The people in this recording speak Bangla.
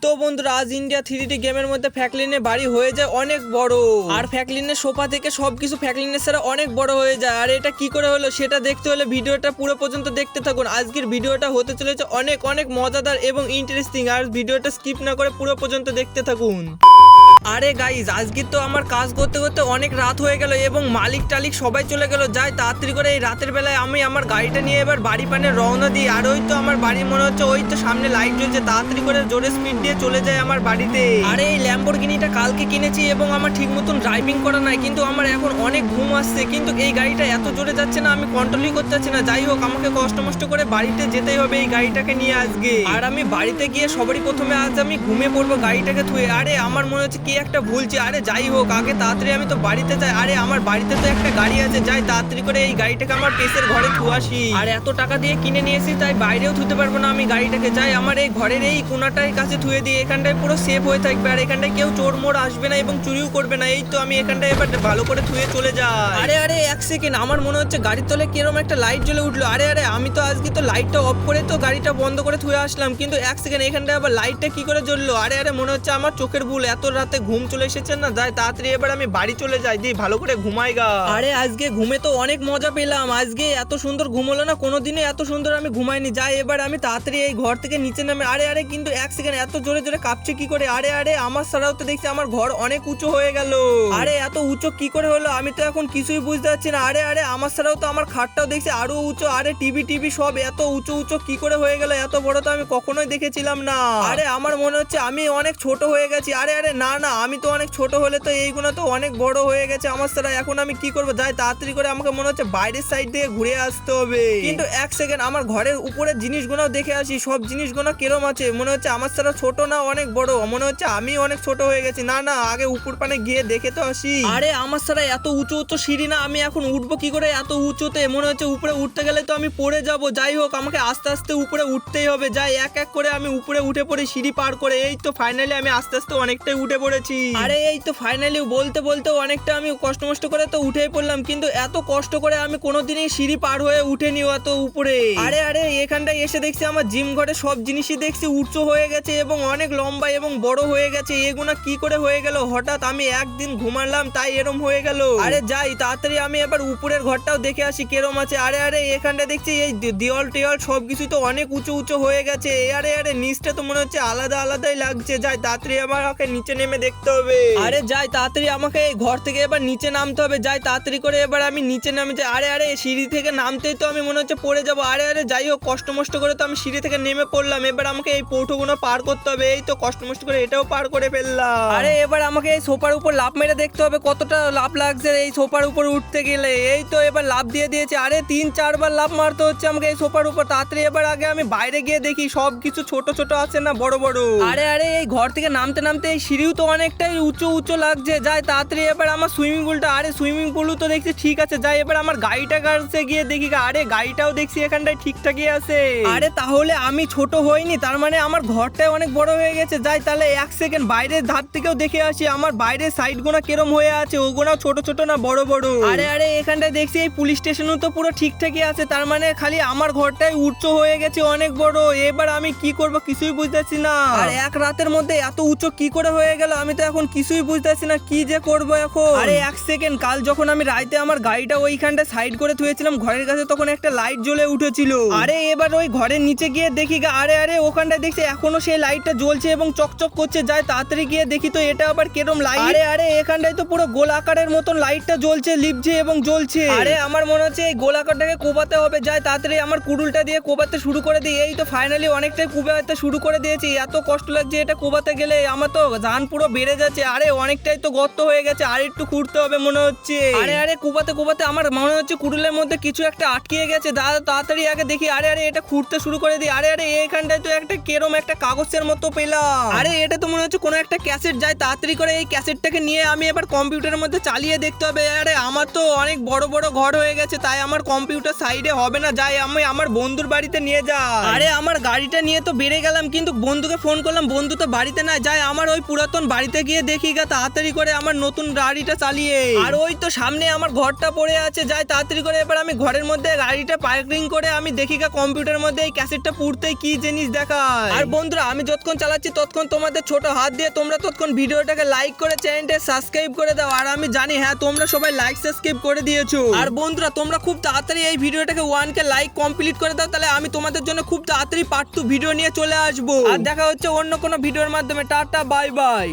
তো বন্ধুরা আজ ইন্ডিয়া 3D গেমের মধ্যে ফ্র্যাঙ্কলিনের বাড়ি হয়ে যায় অনেক বড়। আর ফ্র্যাঙ্কলিনের সোফা থেকে সবকিছু ফ্র্যাঙ্কলিনের সাথে অনেক বড় হয়ে যায়। আর এটা কি করে হলো সেটা দেখতে হলে ভিডিওটা পুরো পর্যন্ত দেখতে থাকুন। আজকের ভিডিওটা হতে চলেছে অনেক অনেক মজাদার এবং ইন্টারেস্টিং। আর ভিডিওটা স্কিপ না করে পুরো পর্যন্ত দেখতে থাকুন। আরে গাইজ আজকে তো আমার কাজ করতে করতে অনেক রাত হয়ে গেল এবং মালিক টালিক সবাই চলে গেল। যাই তাড়াতাড়ি করে এই রাতের বেলায় আমি আমার গাড়িটা নিয়ে এবার বাড়ি পানে রওনা দিই। আর ওই তো আমার বাড়ি মনে হচ্ছে ওই তো সামনে লাইট জ্বলছে, তাড়াতাড়ি করে জোরে স্পিড দিয়ে চলে যায় আমার বাড়িতে। আরে এই ল্যাম্বরগিনিটা কালকে কিনেছি এবং আমার ঠিক মতন ড্রাইভিং করা নাই, কিন্তু আমার এখন অনেক ঘুম আসছে। কিন্তু এই গাড়িটা এত জোরে যাচ্ছে না, আমি কন্ট্রোলই করতে পারছি না। যাই হোক আমাকে কষ্ট মষ্ট করে বাড়িতে যেতেই হবে এই গাড়িটাকে নিয়ে আজকে। আর আমি বাড়িতে গিয়ে সবারই প্রথমে আজ আমি ঘুমিয়ে পড়বো গাড়িটাকে থুয়ে। আরে আমার মনে হচ্ছে কি একটা ভুলছে। আরে যাই হোক আগে তাড়াতাড়ি আমি তো বাড়িতে যাই। আরে আমার বাড়িতে তো একটা গাড়ি আছে, যাই তাড়াতাড়ি করে এই গাড়িটাকে আমার পেসের ঘরে থুয়াসি। আর এত টাকা দিয়ে কিনে নিয়েছি তাই বাইরেও থুতে পারবো না আমি গাড়িটাকে। যাই আমার এই ঘরের এই কোনাটার কাছে থুয়ে দিই, এখানটায় পুরো সেফ হয়ে থাকবে। আর এখানটায় কেউ চোর মোর আসবে না এবং চুরিও করবে না। এই তো আমি এখানটায় এবার ভালো করে থুয়ে চলে যাই। আরে আরে এক সেকেন্ড, আমার মনে হচ্ছে গাড়ির তলে কিরকম একটা লাইট জ্বলে উঠলো। আরে আরে আমি তো আজকে তো লাইটটা অফ করে তো গাড়িটা বন্ধ করে থুয়ে আসলাম, কিন্তু এক সেকেন্ড এখানটায় আবার লাইটটা কি করে জ্বললো। আরে আরে মনে হচ্ছে আমার চোখের ভুল, এত রাতে ঘুম চলে এসেছে না। যাই তাড়াতাড়ি এবার আমি বাড়ি চলে যাই, দিয়ে ভালো করে ঘুমাই গা। আরে আজকে ঘুমে তো অনেক মজা পেলাম, আজকে এত সুন্দর ঘুম হলো না কোনোদিনই, এত সুন্দর আমি ঘুমাইনি। যাই এবার আমি তাড়াতাড়ি এই ঘর থেকে নিচে নামে। আরে আরে কিন্তু এক সেকেন্ড এত জোরে জোরে কাঁপছে কি করে। আরে আরে আমার ছাড়াও তো দেখছি আমার ঘর অনেক উঁচু হয়ে গেল। আরে এত উঁচু কি করে হলো আমি তো এখন কিছুই বুঝতে পারছি না। আরে আরে আমার ছাড়াও তো আমার খাটটাও দেখছি আরো উঁচু। আরে টিভি টিভি সব এত উঁচু উঁচু কি করে হয়ে গেল, এত বড় তো আমি কখনোই দেখেছিলাম না। আরে আমার মনে হচ্ছে আমি অনেক ছোট হয়ে গেছি। আরে আরে না না, আমি তো অনেক ছোট হলে তো এইগুলো তো অনেক বড় হয়ে গেছে আমার ছাড়া। এখন আমি কি করবো, যাই তাড়াতাড়ি করে আমাকে মনে হচ্ছে বাইরের সাইড দিয়ে ঘুরে আসতে হবে। কিন্তু এক সেকেন্ড আমার ঘরের উপরের জিনিসগুলো দেখে আসি, সব জিনিসগুলো কিরম আছে। মনে হচ্ছে আমার ছাড়া ছোট না অনেক বড়, মনে হচ্ছে আমি অনেক ছোট হয়ে গেছি। না না আগে উপর পানে গিয়ে দেখে তো আসি। আরে আমার ছাড়া এত উঁচু উঁচু সিঁড়ি না, আমি এখন উঠবো কি করে এত উঁচুতে। মনে হচ্ছে উপরে উঠতে গেলে তো আমি পড়ে যাব। যাই হোক আমাকে আস্তে আস্তে উপরে উঠতেই হবে। যাই এক এক করে আমি উপরে উঠে পড়ি সিঁড়ি পার করে। এই তো ফাইনালি আমি আস্তে আস্তে অনেকটাই উঠে পড়েছি। আরে এই তো ফাইনালি বলতে বলতে অনেকটা আমি কষ্ট মষ্ট করে তো উঠেই পড়লাম, কিন্তু এত কষ্ট করে আমি কোনোদিনই সিঁড়ি পার হয়ে উঠেনি এত উপরে। আরে আরে এখানটায় এসে দেখছি আমার জিম ঘরে সব জিনিসই দেখছি উঁচু হয়ে গেছে এবং অনেক লম্বা এবং বড় হয়ে গেছে। এগুলা কি করে হয়ে গেল হঠাৎ, আমি একদিন ঘুমালাম তাই এরম হয়ে গেল। আরে যাই তাড়াতাড়ি আমি এবার উপরের ঘরটাও দেখে আসি কেরম আছে। আরে আরে এখানটা দেখছি এই দেওয়াল টেওয়াল সবকিছু তো অনেক উঁচু উঁচু হয়ে গেছে। আরে আরে নিচটা তো মনে হচ্ছে আলাদা আলাদাই লাগছে। যাই তাড়াতাড়ি আমাকে নিচে নেমে দেখতে হবে। আরে যাই তাড়াতাড়ি আমাকে এই ঘর থেকে এবার নিচে নামতে হবে। যাই তাড়াতাড়ি করে এবার আমি নিচে নামে যাই। আরে আরে সিঁড়ি থেকে নামতেই তো আমি মনে হচ্ছে পড়ে যাবো। আরে আরে যাই হোক কষ্ট মষ্ট করে তো আমি সিঁড়ি থেকে নেমে পড়লাম। এবার আমাকে এই পৌঁঠোগুলো পার করতে হবে। এই তো কষ্ট মষ্ট করে এটাও পার করে ফেললাম। আরে এবার আমাকে এই সোফার উপর লাফ মেরে দেখতে হবে কতটা লাভ লাগছে এই সোফার উপর উঠতে গেলে। এই তো এবার লাফ দিয়ে দিয়েছে। আরে 3-4 বার লাফ মারতে হচ্ছে আমাকে এই সোফার উপর। তাড়াতাড়ি এবার আগে আমি বাইরে গিয়ে দেখি সব কিছু ছোট ছোট আছে না বড় বড়। আরে আরে এই ঘর থেকে নামতে নামতে এই সিঁড়িও তো অনেকটাই উঁচু উঁচু লাগছে। যাই তাড়াতাড়ি এবার আমার সুইমিং পুলটা, আরে সুইমিং পুলও তো দেখছি ঠিক আছে। যাই এবার আমার গাড়িটা কাছে গিয়ে দেখি, আরে গাড়িটাও দেখছি এখানটায় ঠিকঠাকই আছে। আরে তাহলে আমি ছোট হইনি, তার মানে আমার ঘরটাই অনেক বড় হয়ে গেছে। যাই তাহলে এক সেকেন্ড বাইরের ধার থেকেও দেখে আসি আমার বাইরের সাইড গোনা কিরম হয়ে আছে, ওগুনাও ছোট ছোট না বড় বড়। আরে আরে এখানটায় দেখছি এই পুলিশ স্টেশনও তো পুরো ঠিকঠাকই আছে, তার মানে খালি আমার ঘরটাই উঁচু হয়ে গেছে অনেক বড়। এবার আমি কি করব কিছুই বুঝতেছি না। আর এক রাতের মধ্যে এত উঁচু কি করে হয়ে গেল আমি তো এখন কিছুই বুঝতেছি না কি যে করব এখন। আরে এক সেকেন্ড, কাল যখন আমি রাইতে আমার গাড়িটা ওইখানটা সাইড করে থুয়েছিলাম ঘরের কাছে, তখন একটা লাইট জ্বলে উঠেছিল। আরে এবার ওই ঘরের নিচে গিয়ে দেখি আরে আরে ওখানটা দেখছি এখনো সেই লাইটটা জ্বলছে এবং চকচক করছে। যাই তাড়াতাড়ি গিয়ে দেখি তো এটা আবার কেরম লাইট। আরে আরে এখানটায় তো পুরো গোল আকারের মতন লাইটটা জ্বলছে, লিপছে এবং জ্বলছে। আরে আমার মনে হচ্ছে এই গোল আকারটাকে কোবাতে হবে। যাই তাড়াতাড়ি আমার কুড়ুলটা দিয়ে কোবাতে শুরু করে দিই। এই তো ফাইনালি অনেকটাই কোবাতে শুরু করে দিয়েছি। এত কষ্ট লাগছে এটা কোবাতে গেলে, আমার তো জান পুরো বেড়ে যাচ্ছে। আরে অনেকটাই তো গর্ত হয়ে গেছে, আর একটু খুঁড়তে হবে মনে হচ্ছে। আরে আরে কোবাতে কোবাতে আমার মনে হচ্ছে কুড়ুলের মধ্যে কিছু একটা আটকে গেছে। দাদা তাড়াতাড়ি আগে দেখি। আরে আরে এটা খুঁড়তে শুরু করে দিই। আরে আরে এইখানটায় তো একটা কেরম একটা কাগজের মতো পেলাম। আরে এটা তো মনে হচ্ছে কোনো একটা ক্যাসেট। যায় তাড়াতাড়ি করে এই ক্যাসেটটাকে নিয়ে আমি এবার কম্পিউটারের মধ্যে চালিয়ে দেখতে হবে। আরে আমার তো অনেক বড় বড় ঘর হয়ে গেছে, তাই আমার কম্পিউটার সাইডে হবে না। যাই আমি আমার বন্ধুর বাড়িতে নিয়ে যাই। আরে আমার গাড়িটা নিয়ে তো বেড়ে গেলাম, কিন্তু বন্ধুকে ফোন করলাম, বন্ধু তো বাড়িতে না। যাই আমার ওই পুরাতন বাড়ি বাড়িতে গিয়ে দেখি গা তাড়াতাড়ি করে আমার নতুন গাড়িটা চালিয়ে। আর ওই তো সামনে আমার ঘরটা পড়ে আছে, যাই তাড়াতাড়ি করে এবার আমি ঘরের মধ্যে গাড়িটা পার্কিং করে আমি দেখি গা কম্পিউটারের মধ্যে এই ক্যাসেটটা পুড়তে কি জিনিস দেখায়। আর বন্ধুরা আমি যতক্ষণ চালাচ্ছি ততক্ষণ তোমাদের ছোট হাত দিয়ে তোমরা ততক্ষণ ভিডিওটাকে লাইক করে চ্যানেলটা সাবস্ক্রাইব করে দাও। আর আমি জানি হ্যাঁ তোমরা সবাই লাইক সাবস্ক্রাইব করে দিয়েছো। আর বন্ধুরা তোমরা খুব তাড়াতাড়ি এই ভিডিওটাকে 1K লাইক কমপ্লিট করে দাও, তাহলে আমি তোমাদের জন্য খুব তাড়াতাড়ি পার্ট 2 ভিডিও নিয়ে চলে আসবো। আর দেখা হচ্ছে অন্য কোনো ভিডিওর মাধ্যমে। Tata bye bye.